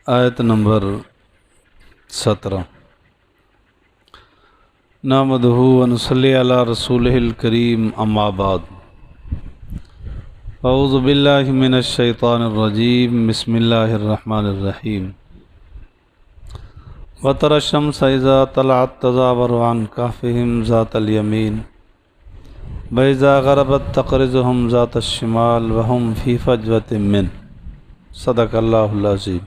آیت نمبر 17 نحمدہ ونصلی علی رسولہ الکریم اما بعد اعوذ باللہ من الشیطان الرجیم بسم اللہ الرحمن الرحیم وتری الشمس اذا طلعت تزاور عن کہفہم ذات الیمین واذا غربت تقرضهم ذات الشمال وهم فی فجوة منہ صدق اللہ العظیم۔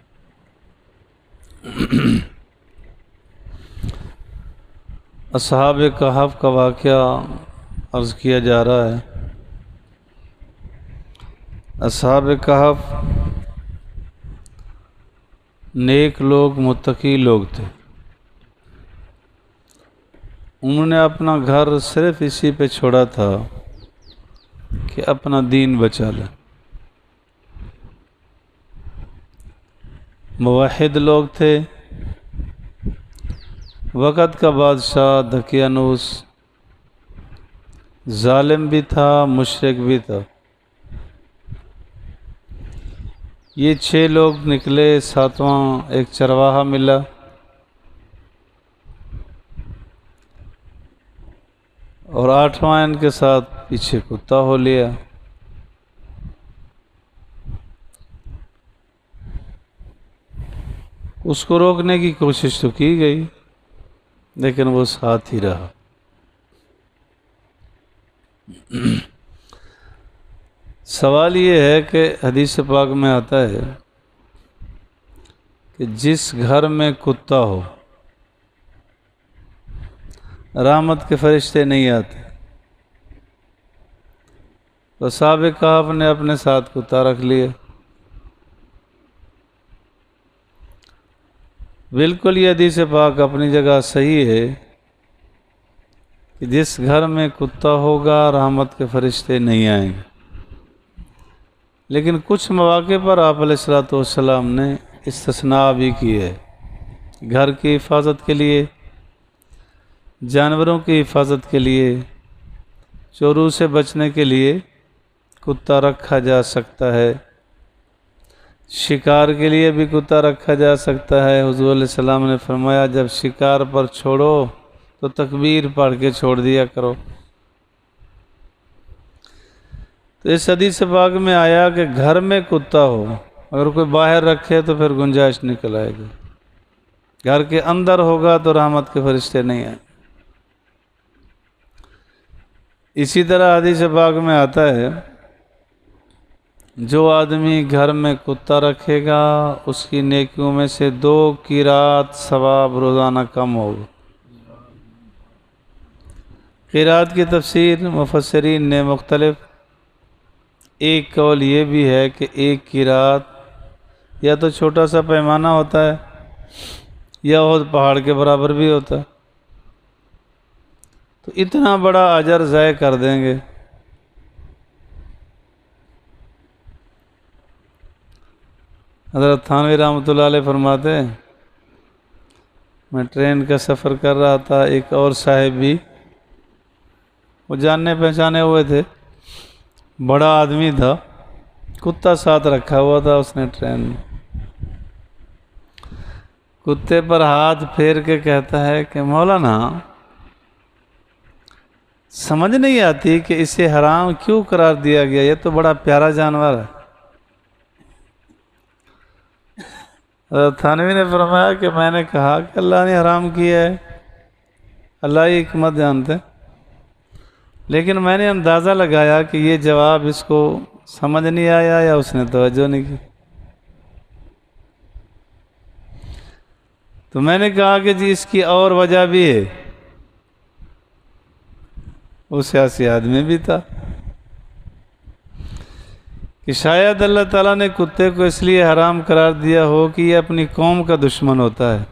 اصحاب کہف کا واقعہ عرض کیا جا رہا ہے۔ اصحاب کہف نیک لوگ، متقی لوگ تھے۔ انہوں نے اپنا گھر صرف اسی پہ چھوڑا تھا کہ اپنا دین بچا لیں۔ موحد لوگ تھے۔ وقت کا بادشاہ دقیانوس ظالم بھی تھا، مشرک بھی تھا۔ یہ 6 لوگ نکلے، 7واں ایک چرواہا ملا۔ اور 8واں ان کے ساتھ پیچھے کتا ہو لیا۔ اس کو روکنے کی کوشش تو کی گئی، لیکن وہ ساتھ ہی رہا۔ سوال یہ ہے کہ حدیث پاک میں آتا ہے کہ جس گھر میں کتا ہو رحمت کے فرشتے نہیں آتے۔ تو اصحاب کہف نے اپنے ساتھ کتا رکھ لیا۔ بالکل یہ حدیث پاک اپنی جگہ صحیح ہے کہ جس گھر میں کتا ہوگا رحمت کے فرشتے نہیں آئیں گے۔ لیکن کچھ مواقع پر آپ علیہ الصلوۃ والسلام نے استثناء بھی کی ہے۔ گھر کی حفاظت کے لیے، جانوروں کی حفاظت کے لیے، چوروں سے بچنے کے لیے کتا رکھا جا سکتا ہے۔ شکار کے لیے بھی کتا رکھا جا سکتا ہے۔ حضور علیہ السلام نے فرمایا جب شکار پر چھوڑو تو تکبیر پڑھ کے چھوڑ دیا کرو۔ تو اس حدیث پاک میں آیا کہ گھر میں کتا ہو، اگر کوئی باہر رکھے تو پھر گنجائش نکل آئے گی۔ گھر کے اندر ہوگا تو رحمت کے فرشتے نہیں آئیں۔ اسی طرح حدیث پاک میں آتا ہے جو آدمی گھر میں کتا رکھے گا اس کی نیکیوں میں سے 2 قیرات ثواب روزانہ کم ہوگا۔ قیرات کی تفسیر مفسرین نے مختلف، ایک قول یہ بھی ہے کہ 1 قیرات یا تو چھوٹا سا پیمانہ ہوتا ہے یا احد پہاڑ کے برابر بھی ہوتا ہے۔ تو اتنا بڑا اجر ضائع کر دیں گے۔ حضرت تھانوی رحمۃ اللہ علیہ فرماتے ہیں میں ٹرین کا سفر کر رہا تھا، ایک اور صاحب بھی، وہ جاننے پہچانے ہوئے تھے، بڑا آدمی تھا، کتا ساتھ رکھا ہوا تھا اس نے ٹرین میں۔ کتے پر ہاتھ پھیر کے کہتا ہے کہ مولانا سمجھ نہیں آتی کہ اسے حرام کیوں قرار دیا گیا، یہ تو بڑا پیارا جانور ہے۔ حضرت تھانوی نے فرمایا کہ میں نے کہا کہ اللہ نے حرام کیا ہے، اللہ ہی حکمت جانتے، لیکن میں نے اندازہ لگایا کہ یہ جواب اس کو سمجھ نہیں آیا یا اس نے توجہ نہیں کی۔ تو میں نے کہا کہ جی اس کی اور وجہ بھی ہے، وہ سیاسی آدمی بھی تھا، کہ شاید اللہ تعالیٰ نے کتے کو اس لیے حرام قرار دیا ہو کہ یہ اپنی قوم کا دشمن ہوتا ہے۔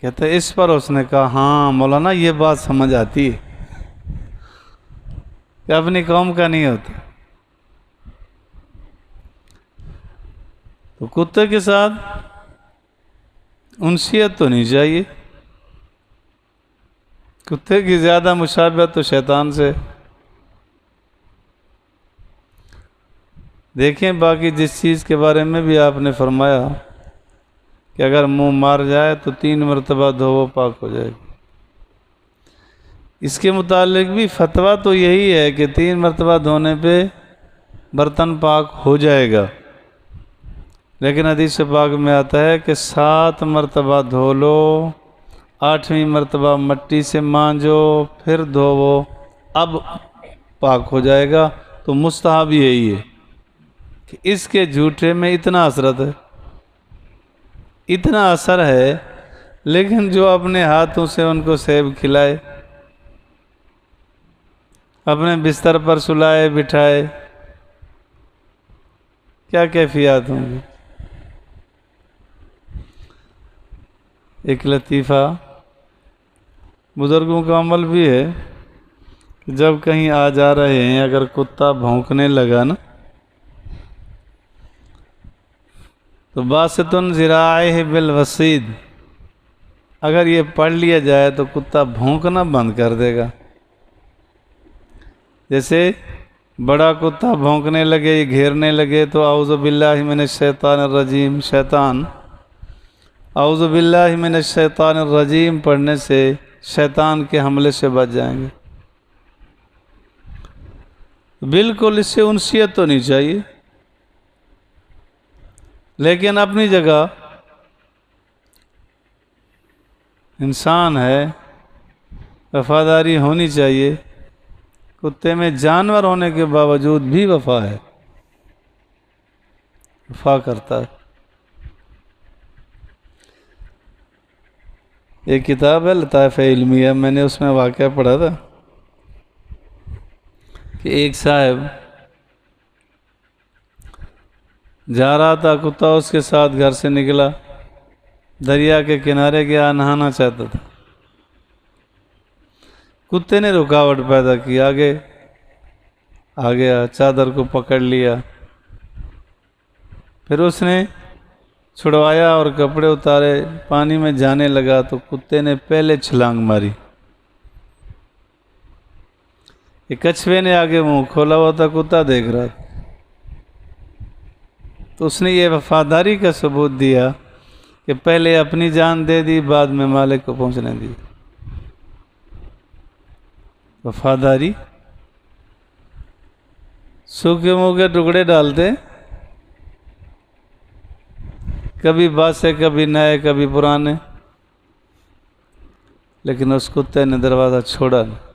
کہتا ہے اس پر اس نے کہا ہاں مولانا یہ بات سمجھ آتی ہے کہ اپنی قوم کا نہیں ہوتا۔ تو کتے کے ساتھ انسیت تو نہیں چاہیے۔ کتے کی زیادہ مشابہت تو شیطان سے۔ دیکھیں باقی جس چیز کے بارے میں بھی آپ نے فرمایا کہ اگر منہ مار جائے تو 3 مرتبہ دھو وہ پاک ہو جائے گی۔ اس کے متعلق بھی فتویٰ تو یہی ہے کہ 3 مرتبہ دھونے پہ برتن پاک ہو جائے گا، لیکن حدیث پاک میں آتا ہے کہ 7 مرتبہ دھو لو، 8ویں مرتبہ مٹی سے مانجو پھر دھوو، اب پاک ہو جائے گا۔ تو مستحب یہی ہے کہ اس کے جھوٹے میں اتنا اثرت ہے، اتنا اثر ہے، لیکن جو اپنے ہاتھوں سے ان کو سیب کھلائے، اپنے بستر پر سلائے بٹھائے، کیا کیفیات ہوں گی۔ ایک لطیفہ بزرگوں کا عمل بھی ہے کہ جب کہیں آ جا رہے ہیں، اگر کتا بھونکنے لگا نا تو باسطن ذراعہ بالوسید، اگر یہ پڑھ لیا جائے تو کتا بھونکنا بند کر دے گا۔ جیسے بڑا کتا بھونکنے لگے، گھیرنے لگے تو اعوذ باللہ من الشیطان الرجیم، شیطان اعوذ باللہ من الشیطان الرجیم پڑھنے سے شیطان کے حملے سے بچ جائیں گے۔ بالکل اس سے انسیت تو نہیں چاہیے، لیکن اپنی جگہ انسان ہے، وفاداری ہونی چاہیے۔ کتے میں جانور ہونے کے باوجود بھی وفا ہے، وفا کرتا ہے۔ ایک کتاب ہے لطائف علمیہ، میں نے اس میں واقعہ پڑھا تھا کہ ایک صاحب جا رہا تھا، کتا اس کے ساتھ گھر سے نکلا، دریا کے کنارے گیا، نہانا چاہتا تھا۔ کتے نے رکاوٹ پیدا کی، آگے آ گیا، چادر کو پکڑ لیا، پھر اس نے چھڑوایا اور کپڑے اتارے، پانی میں جانے لگا تو کتے نے پہلے چھلانگ ماری۔ یہ کچھوے نے آگے منہ کھولا ہوا تھا، کتا دیکھ رہا تھا، تو اس نے یہ وفاداری کا ثبوت دیا کہ پہلے اپنی جان دے دی، بعد میں مالک کو پہنچنے دی۔ وفاداری سوکھے منہ کے ٹکڑے ڈالتے، کبھی باسے، کبھی نئے، کبھی پرانے، لیکن اس کتے نے دروازہ چھوڑا نہیں۔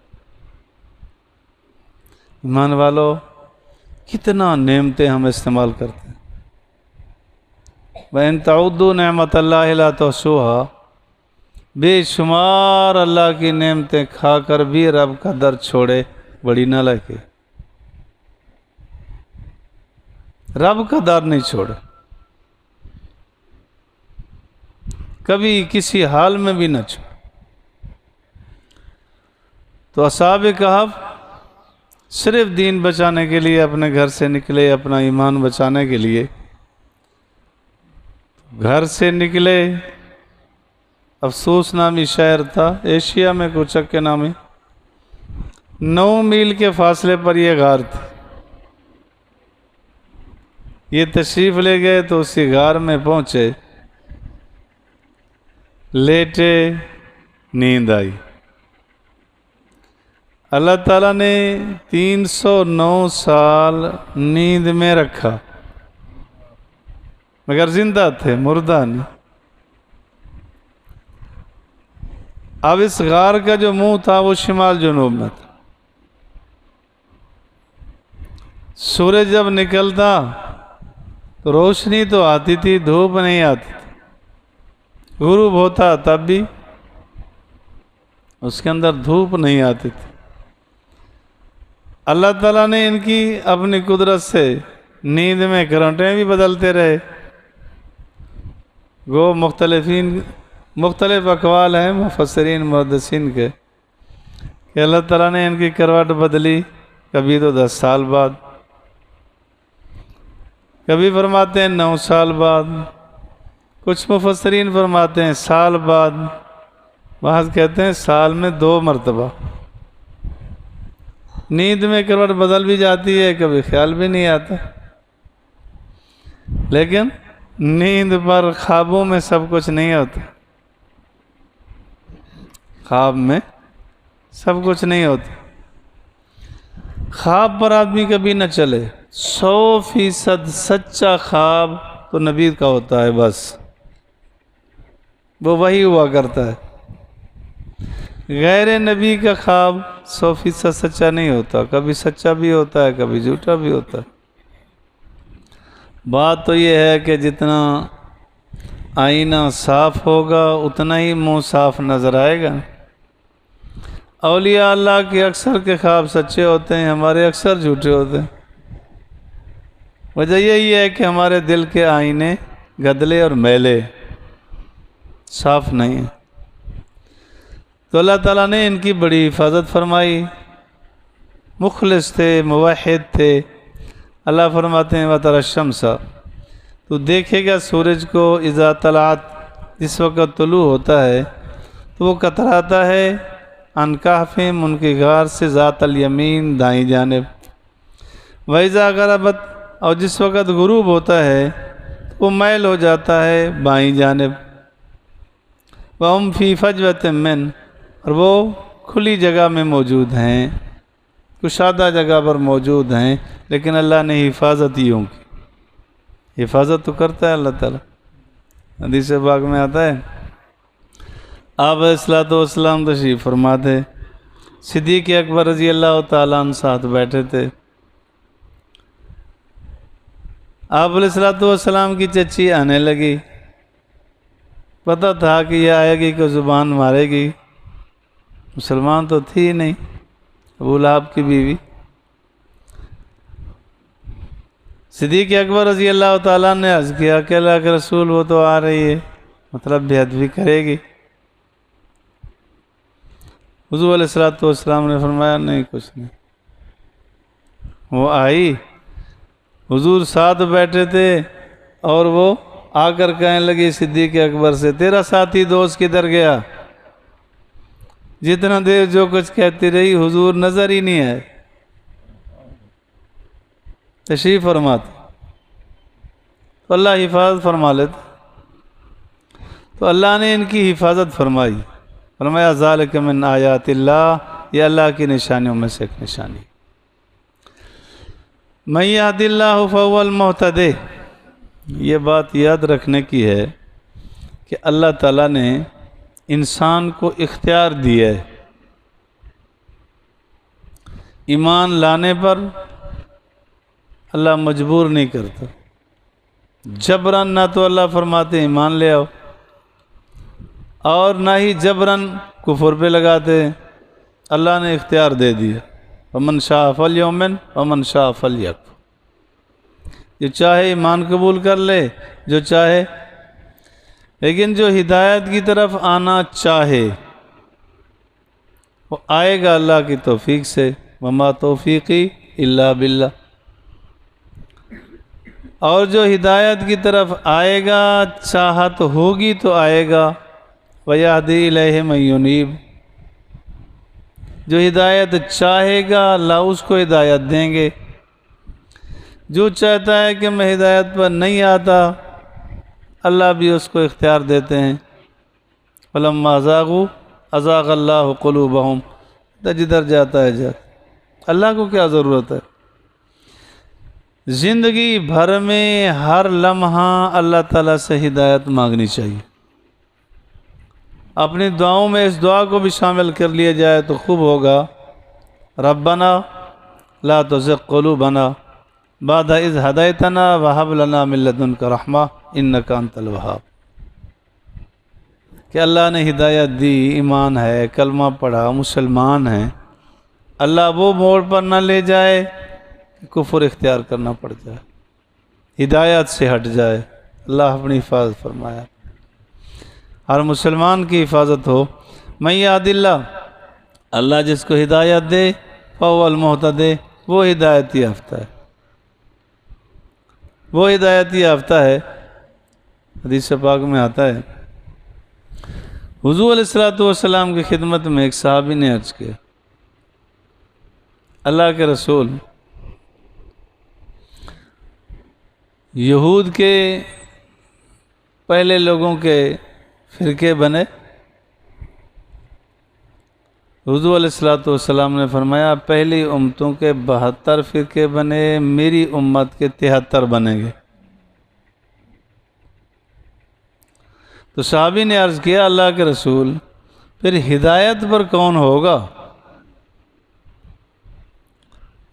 ایمان والو، کتنا نعمتیں ہم استعمال کرتے ہیں۔ وَإِن تَعُدُّوا نِعْمَتَ اللَّهِ لَا تُحْصُوهَا، بے شمار اللہ کی نعمتیں کھا کر بھی رب کا در چھوڑے، بڑی نالائق ہے۔ رب کا در نہیں چھوڑے، کبھی کسی حال میں بھی نہ چھوڑے۔ تو اصحاب کہف صرف دین بچانے کے لیے اپنے گھر سے نکلے، اپنا ایمان بچانے کے لیے گھر سے نکلے۔ افسوس نامی شہر تھا ایشیا میں، کوچک کے نامی، 9 میل کے فاصلے پر یہ غار تھی۔ یہ تشریف لے گئے تو اسی غار میں پہنچے، لیٹے، نیند آئی۔ اللہ تعالیٰ نے 309 سال نیند میں رکھا، مگر زندہ تھے، مردہ نہیں۔ اب اس غار کا جو منہ تھا وہ شمال جنوب میں تھا۔ سورج جب نکلتا تو روشنی تو آتی تھی، دھوپ نہیں آتی تھی۔ غروب ہوتا تب بھی اس کے اندر دھوپ نہیں آتی تھی۔ اللہ تعالیٰ نے ان کی اپنی قدرت سے نیند میں کرنٹیں بھی بدلتے رہے۔ وہ مختلف اقوال ہیں مفسرین محدثین کے کہ اللہ تعالیٰ نے ان کی کروٹ بدلی، کبھی تو 10 سال بعد، کبھی فرماتے ہیں 9 سال بعد، کچھ مفسرین فرماتے ہیں سال بعد، بعض کہتے ہیں سال میں 2 مرتبہ۔ نیند میں کروٹ بدل بھی جاتی ہے، کبھی خیال بھی نہیں آتا، لیکن نیند پر خوابوں میں سب کچھ نہیں ہوتا، خواب میں سب کچھ نہیں ہوتا۔ خواب پر آدمی کبھی نہ چلے، 100% سچا خواب تو نبی کا ہوتا ہے، بس وہ وہی ہوا کرتا ہے۔ غیر نبی کا خواب 100% سچا نہیں ہوتا، کبھی سچا بھی ہوتا ہے کبھی جھوٹا بھی ہوتا ہے۔ بات تو یہ ہے کہ جتنا آئینہ صاف ہوگا اتنا ہی منہ صاف نظر آئے گا۔ اولیاء اللہ کے اکثر کے خواب سچے ہوتے ہیں، ہمارے اکثر جھوٹے ہوتے ہیں۔ وجہ یہی ہے کہ ہمارے دل کے آئینے گدلے اور میلے، صاف نہیں ہیں۔ تو اللہ تعالیٰ نے ان کی بڑی حفاظت فرمائی، مخلص تھے، موحد تھے۔ اللہ فرماتے ہیں وَتَرَى الشَّمْسَ، تو دیکھے گا سورج کو، اذا طلعت، جس وقت طلوع ہوتا ہے تو وہ کتراتا ہے، عن کہفہم، ان کی غار سے، ذات الیمین، دائیں جانب، وَإِذَا غَرَبَتْ، اور جس وقت غروب ہوتا ہے تو وہ میل ہو جاتا ہے بائیں جانب، وَهُمْ فِي فَجْوَةٍ مِّنْ، اور وہ کھلی جگہ میں موجود ہیں، کشادہ جگہ پر موجود ہیں، لیکن اللہ نے حفاظت ہی ہوں کی، حفاظت تو کرتا ہے اللہ تعالیٰ۔ حدیث پاک میں آتا ہے آپ علیہ السلام تشریف فرما تھے، صدیق اکبر رضی اللہ تعالیٰ عنہ ساتھ بیٹھے تھے۔ آپ علیہ السلام کی چچی آنے لگی، پتہ تھا کہ یہ آئے گی کہ زبان مارے گی، مسلمان تو تھی ہی نہیں، ابو لہب کی بیوی۔ صدیق اکبر رضی اللہ تعالیٰ نے عرض کیا کہ اللہ کے رسول وہ تو آ رہی ہے، مطلب بیعت بھی کرے گی۔ حضور علیہ السلام نے فرمایا نہیں، کچھ نہیں۔ وہ آئی، حضور ساتھ بیٹھے تھے، اور وہ آ کر کہنے لگی صدیق اکبر سے، تیرا ساتھی دوست کدھر گیا؟ جتنا دیر جو کچھ کہتی رہی حضور نظر ہی نہیں آئے، تشریف فرماتے تو اللہ حفاظت فرما لیتا۔ تو اللہ نے ان کی حفاظت فرمائی، فرمایا ذالک من آیات اللہ، یہ اللہ کی نشانیوں میں سے ایک نشانی۔ من یہد اللہ فہو المہتدی، یہ بات یاد رکھنے کی ہے کہ اللہ تعالیٰ نے انسان کو اختیار دیا ہے، ایمان لانے پر اللہ مجبور نہیں کرتا، جبراً نہ تو اللہ فرماتے ایمان لے آؤ، اور نہ ہی جبراً کفر پہ لگاتے، اللہ نے اختیار دے دیا، ومن شاء فلیؤمن ومن شاء فلیکفر، جو چاہے ایمان قبول کر لے، جو چاہے، لیکن جو ہدایت کی طرف آنا چاہے وہ آئے گا اللہ کی توفیق سے، وما توفیقی الا باللہ، اور جو ہدایت کی طرف آئے گا چاہت ہوگی تو آئے گا، وَيَهْدِي إِلَيْهِ مَن يُنِيبُ، جو ہدایت چاہے گا اللہ اس کو ہدایت دیں گے، جو چاہتا ہے کہ میں ہدایت پر نہیں آتا اللہ بھی اس کو اختیار دیتے ہیں، فَلَمَّا زَاغُوا أَزَاغَ اللَّهُ قُلُوبَهُمْ، جدھر جاتا ہے جاتا، اللہ کو کیا ضرورت ہے؟ زندگی بھر میں ہر لمحہ اللہ تعالیٰ سے ہدایت مانگنی چاہیے، اپنی دعاؤں میں اس دعا کو بھی شامل کر لیا جائے تو خوب ہوگا، ربنا لا تزغ قلوبنا بعد اذ ہدیتنا وہب لنا من لدنک رحمہ انک انت الوہاب، کہ اللہ نے ہدایت دی، ایمان ہے، کلمہ پڑھا، مسلمان ہیں، اللہ وہ موڑ پر نہ لے جائے کہ کفر اختیار کرنا پڑ جائے، ہدایت سے ہٹ جائے، اللہ اپنی حفاظت فرمایا، ہر مسلمان کی حفاظت ہو۔ من یہد اللہ، اللہ جس کو ہدایت دے، فہو المہتدی، وہ ہدایت یافتہ ہے، وہ ہدایت یافتہ ہے۔ حدیث پاک میں آتا ہے حضور علیہ السلام کی خدمت میں ایک صحابی نے عرض کیا، اللہ کے رسول، یہود کے پہلے لوگوں کے فرقے بنے. حضور علیہ الصلوۃ والسلام نے فرمایا پہلی امتوں کے 72 فرقے بنے، میری امت کے 73 بنیں گے. تو صحابی نے عرض کیا اللہ کے رسول پھر ہدایت پر کون ہوگا؟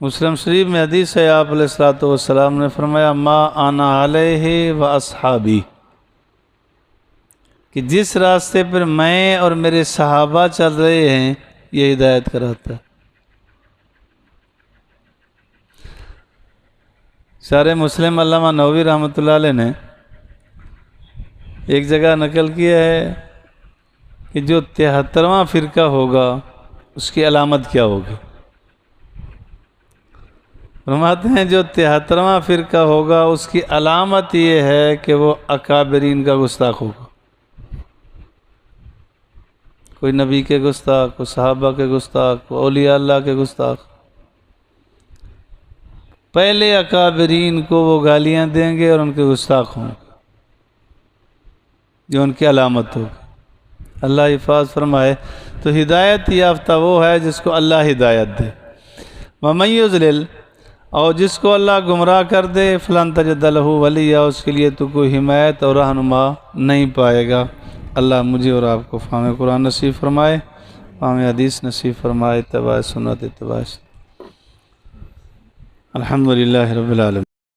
مسلم شریف میں حدیث ہے، آپ علیہ الصلوۃ والسلام نے فرمایا ما انا علیہ و اصحابی، کہ جس راستے پر میں اور میرے صحابہ چل رہے ہیں یہ ہدایت کراتا ہے. شرح مسلم علامہ نووی رحمۃ اللہ علیہ نے ایک جگہ نقل کیا ہے کہ جو 73واں فرقہ ہوگا اس کی علامت کیا ہوگی. فرماتے ہیں جو 73واں فرقہ ہوگا اس کی علامت یہ ہے کہ وہ اکابرین کا گستاخ ہوگا. کوئی نبی کے گستاخ، کوئی صحابہ کے گستاخ، کوئی اولیاء اللہ کے گستاخ. پہلے اکابرین کو وہ گالیاں دیں گے اور ان کے گستاخ ہوں گے، جو ان کی علامت ہوگی. اللہ حفاظ فرمائے. تو ہدایت یافتہ وہ ہے جس کو اللہ ہدایت دے. وَمَن يُضْلِلْ، اور جس کو اللہ گمراہ کر دے فَلَن تَجِدَ لَهُ وَلِيًّا، اس کے لیے تو کوئی حمایت اور رہنما نہیں پائے گا. اللہ مجھے اور آپ کو فہم قرآن نصیب فرمائے، فہم حدیث نصیب فرمائے، اتباع سنت اتباع. الحمدللہ رب العالمین.